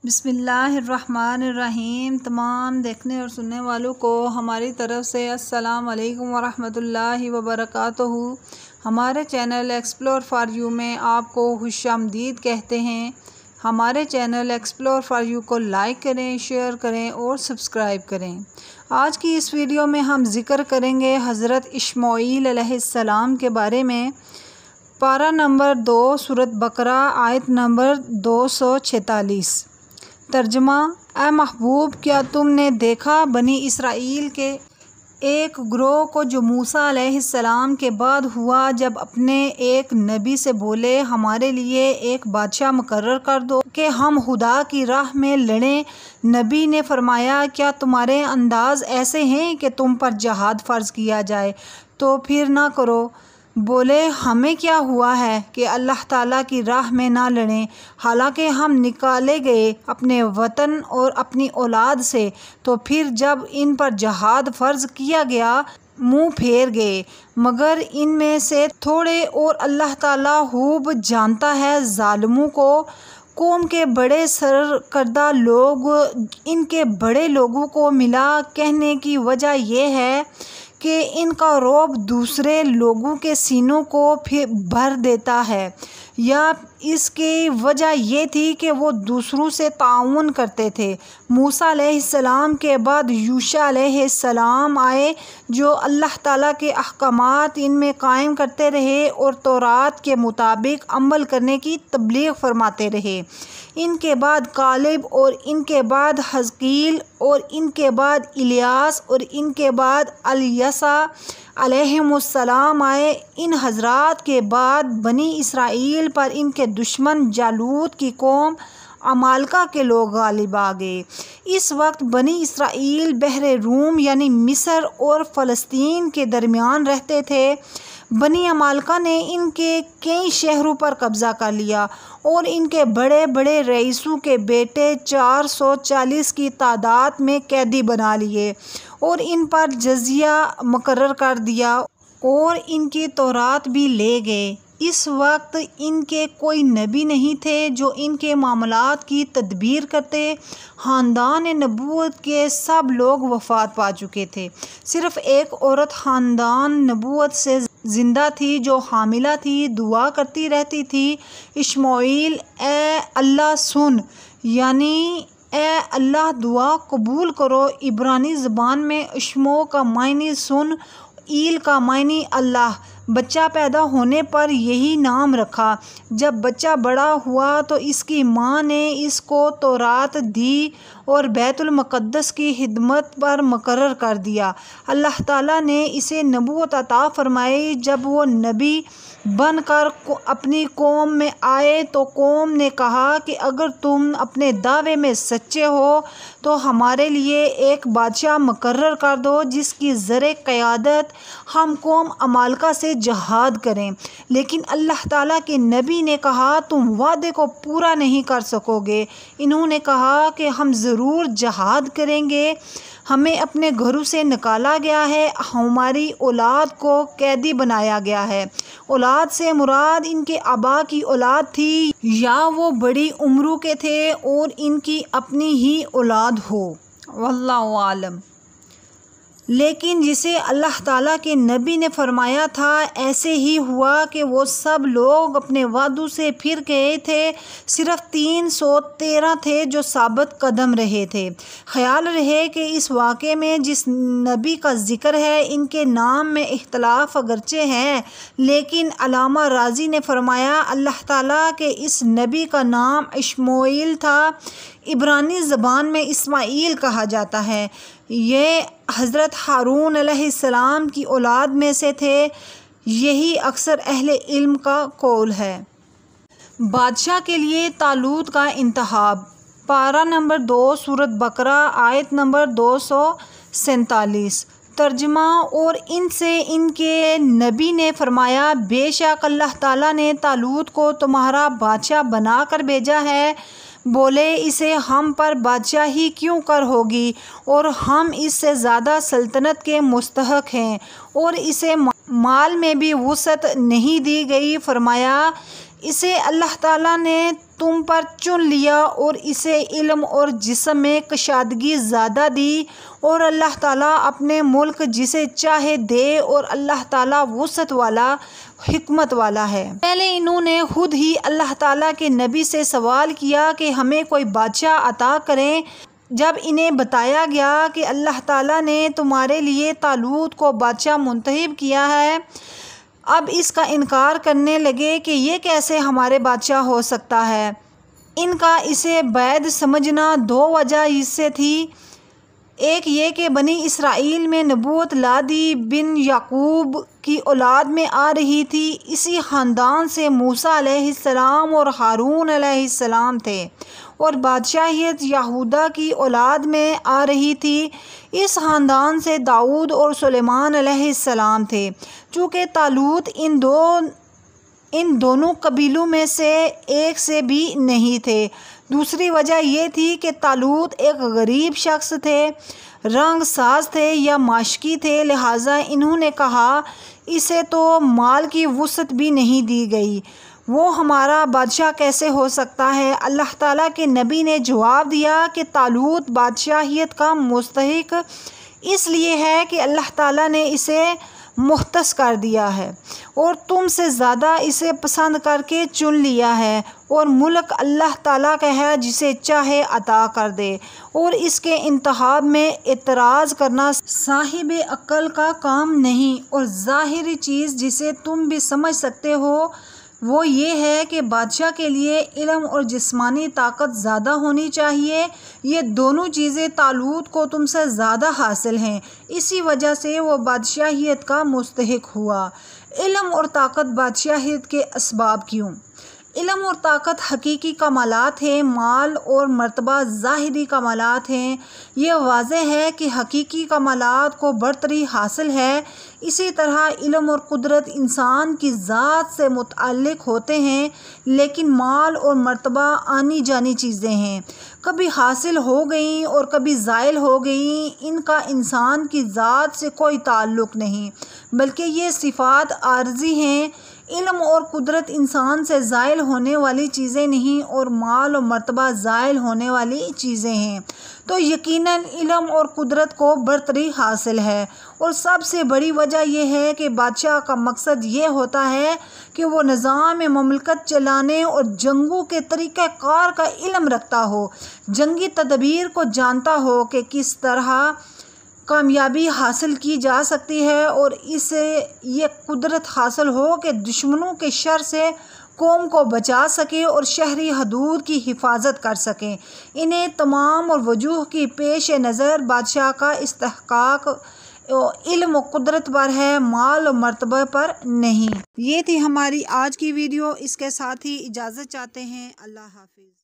بسم اللہ الرحمن الرحیم۔ تمام دیکھنے اور سننے والوں کو ہماری طرف سے السلام علیکم ورحمۃ اللہ وبرکاتہ۔ ہمارے چینل ایکسپلور فار یو میں آپ کو خوش آمدید کہتے ہیں۔ ہمارے چینل ایکسپلور فار یو کو لائک کریں، شیئر کریں اور سبسکرائب کریں۔ آج کی اس ویڈیو میں ہم ذکر کریں گے حضرت اسماعیل علیہ السلام کے بارے میں۔ پارہ نمبر 2 سورۃ بقرہ آیت نمبر 246۔ ترجمہ: اے محبوب، کیا تم نے دیکھا بنی اسرائیل کے ایک گروہ کو جو موسیٰ علیہ السلام کے بعد ہوا، جب اپنے ایک نبی سے بولے ہمارے لیے ایک بادشاہ مقرر کر دو کہ ہم خدا کی راہ میں لڑیں۔ نبی نے فرمایا، کیا تمہارے انداز ایسے ہیں کہ تم پر جہاد فرض کیا جائے تو پھر نہ کرو؟ بولے، ہمیں کیا ہوا ہے کہ اللہ تعالیٰ کی راہ میں نہ لڑیں، حالانکہ ہم نکالے گئے اپنے وطن اور اپنی اولاد سے، تو پھر جب ان پر جہاد فرض کیا گیا منہ پھیر گئے، مگر ان میں سے تھوڑے، اور اللہ تعالیٰ خوب جانتا ہے ظالموں کو۔ قوم کے بڑے سرکردہ لوگ ان کے بڑے لوگوں کو ملا، کہنے کی وجہ یہ ہے کہ ان کا رعب دوسرے لوگوں کے سینوں کو بھر دیتا ہے، یا اس کی وجہ یہ تھی کہ وہ دوسروں سے تعاون کرتے تھے۔ موسیٰ علیہ السلام کے بعد یوشع علیہ السلام آئے، جو اللہ تعالیٰ کے احکامات ان میں قائم کرتے رہے اور تورات کے مطابق عمل کرنے کی تبلیغ فرماتے رہے۔ ان کے بعد کالب، اور ان کے بعد حزقیل، اور ان کے بعد الیاس، اور ان کے بعد الیسع علیہم السلام آئے۔ ان حضرات کے بعد بنی اسرائیل پر ان کے دشمن جالوت کی قوم عمالقہ کے لوگ غالب آ گئے۔ اس وقت بنی اسرائیل بحر روم یعنی مصر اور فلسطین کے درمیان رہتے تھے۔ بنی عمالقہ نے ان کے کئی شہروں پر قبضہ کر لیا اور ان کے بڑے بڑے رئیسوں کے بیٹے 440 کی تعداد میں قیدی بنا لیے اور ان پر جزیہ مقرر کر دیا اور ان کی تورات بھی لے گئے۔ اس وقت ان کے کوئی نبی نہیں تھے جو ان کے معاملات کی تدبیر کرتے۔ خاندان نبوت کے سب لوگ وفات پا چکے تھے، صرف ایک عورت خاندان نبوت سے زندہ تھی جو حاملہ تھی، دعا کرتی رہتی تھی، اسماعیل اے اللہ سن، یعنی اے اللہ دعا قبول کرو۔ عبرانی زبان میں اسمو کا معنی سن، ایل کا معنی اللہ۔ بچہ پیدا ہونے پر یہی نام رکھا۔ جب بچہ بڑا ہوا تو اس کی ماں نے اس کو تورات دی اور بیت المقدس کی خدمت پر مقرر کر دیا۔ اللہ تعالیٰ نے اسے نبوت عطا فرمائی۔ جب وہ نبی بن کر اپنی قوم میں آئے تو قوم نے کہا کہ اگر تم اپنے دعوے میں سچے ہو تو ہمارے لیے ایک بادشاہ مقرر کر دو جس کی زرِ قیادت ہم قوم عمالقہ سے جہاد کریں۔ لیکن اللہ تعالیٰ کے نبی نے کہا، تم وعدے کو پورا نہیں کر سکو گے۔ انہوں نے کہا کہ ہم ضرور جہاد کریں گے، ہمیں اپنے گھروں سے نکالا گیا ہے، ہماری اولاد کو قیدی بنایا گیا ہے۔ اولاد سے مراد ان کے آبا کی اولاد تھی، یا وہ بڑی عمروں کے تھے اور ان کی اپنی ہی اولاد ہو، واللہ عالم۔ لیکن جسے اللہ تعالیٰ کے نبی نے فرمایا تھا ایسے ہی ہوا کہ وہ سب لوگ اپنے وعدوں سے پھر گئے تھے، صرف 313 تھے جو ثابت قدم رہے تھے۔ خیال رہے کہ اس واقعے میں جس نبی کا ذکر ہے ان کے نام میں اختلاف اگرچہ ہے، لیکن علامہ رازی نے فرمایا اللہ تعالیٰ کے اس نبی کا نام اسماعیل تھا۔ عبرانی زبان میں اسماعیل کہا جاتا ہے۔ یہ حضرت ہارون علیہ السلام کی اولاد میں سے تھے، یہی اکثر اہل علم کا قول ہے۔ بادشاہ کے لیے طالوت کا انتخاب۔ پارہ نمبر 2 سورۃ بقرہ آیت نمبر 247۔ ترجمہ: اور ان سے ان کے نبی نے فرمایا، بے شک اللہ تعالیٰ نے طالوت کو تمہارا بادشاہ بنا کر بھیجا ہے۔ بولے، اسے ہم پر بادشاہی کیوں کر ہوگی، اور ہم اس سے زیادہ سلطنت کے مستحق ہیں، اور اسے مال میں بھی وسعت نہیں دی گئی۔ فرمایا، اسے اللہ تعالیٰ نے تم پر چن لیا اور اسے علم اور جسم میں کشادگی زیادہ دی، اور اللہ تعالیٰ اپنے ملک جسے چاہے دے، اور اللہ تعالیٰ وسعت والا حکمت والا ہے۔ پہلے انہوں نے خود ہی اللہ تعالیٰ کے نبی سے سوال کیا کہ ہمیں کوئی بادشاہ عطا کریں۔ جب انہیں بتایا گیا کہ اللہ تعالیٰ نے تمہارے لیے طالوت کو بادشاہ منتخب کیا ہے، اب اس کا انکار کرنے لگے کہ یہ کیسے ہمارے بادشاہ ہو سکتا ہے۔ ان کا اسے بعید سمجھنا دو وجہ سے تھی۔ ایک یہ کہ بنی اسرائیل میں نبوت لادی بن یعقوب کی اولاد میں آ رہی تھی، اسی خاندان سے موسیٰ علیہ السلام اور ہارون علیہ السلام تھے، اور بادشاہیت یہودا کی اولاد میں آ رہی تھی، اس خاندان سے داؤد اور سلیمان علیہ السلام تھے۔ چونکہ طالوت ان دونوں قبیلوں میں سے ایک سے بھی نہیں تھے۔ دوسری وجہ یہ تھی کہ طالوت ایک غریب شخص تھے، رنگ ساز تھے یا ماشکی تھے، لہٰذا انہوں نے کہا اسے تو مال کی وسعت بھی نہیں دی گئی، وہ ہمارا بادشاہ کیسے ہو سکتا ہے؟ اللہ تعالیٰ کے نبی نے جواب دیا کہ طالوت بادشاہیت کا مستحق اس لیے ہے کہ اللہ تعالیٰ نے اسے مختص کر دیا ہے اور تم سے زیادہ اسے پسند کر کے چن لیا ہے، اور ملک اللہ تعالیٰ کا ہے جسے چاہے عطا کر دے، اور اس کے انتخاب میں اعتراض کرنا صاحب عقل کا کام نہیں۔ اور ظاہری چیز جسے تم بھی سمجھ سکتے ہو وہ یہ ہے کہ بادشاہ کے لیے علم اور جسمانی طاقت زیادہ ہونی چاہیے۔ یہ دونوں چیزیں طالوت کو تم سے زیادہ حاصل ہیں، اسی وجہ سے وہ بادشاہیت کا مستحق ہوا۔ علم اور طاقت بادشاہیت کے اسباب کیوں؟ علم اور طاقت حقیقی کمالات ہیں، مال اور مرتبہ ظاہری کمالات ہیں۔ یہ واضح ہے کہ حقیقی کمالات کو برتری حاصل ہے، اسی طرح علم اور قدرت انسان کی ذات سے متعلق ہوتے ہیں، لیکن مال اور مرتبہ آنی جانی چیزیں ہیں، کبھی حاصل ہو گئیں اور کبھی زائل ہو گئیں، ان کا انسان کی ذات سے کوئی تعلق نہیں، بلکہ یہ صفات عارضی ہیں۔ علم اور قدرت انسان سے زائل ہونے والی چیزیں نہیں، اور مال و مرتبہ زائل ہونے والی چیزیں ہیں، تو یقیناً علم اور قدرت کو برتری حاصل ہے۔ اور سب سے بڑی وجہ یہ ہے کہ بادشاہ کا مقصد یہ ہوتا ہے کہ وہ نظام مملکت چلانے اور جنگوں کے طریقہ کار کا علم رکھتا ہو، جنگی تدبیر کو جانتا ہو کہ کس طرح کامیابی حاصل کی جا سکتی ہے، اور اسے یہ قدرت حاصل ہو کہ دشمنوں کے شر سے قوم کو بچا سکے اور شہری حدود کی حفاظت کر سکے۔ انہیں تمام اور وجوہ کی پیش نظر بادشاہ کا استحقاق علم و قدرت پر ہے، مال و مرتبہ پر نہیں۔ یہ تھی ہماری آج کی ویڈیو، اس کے ساتھ ہی اجازت چاہتے ہیں۔ اللہ حافظ۔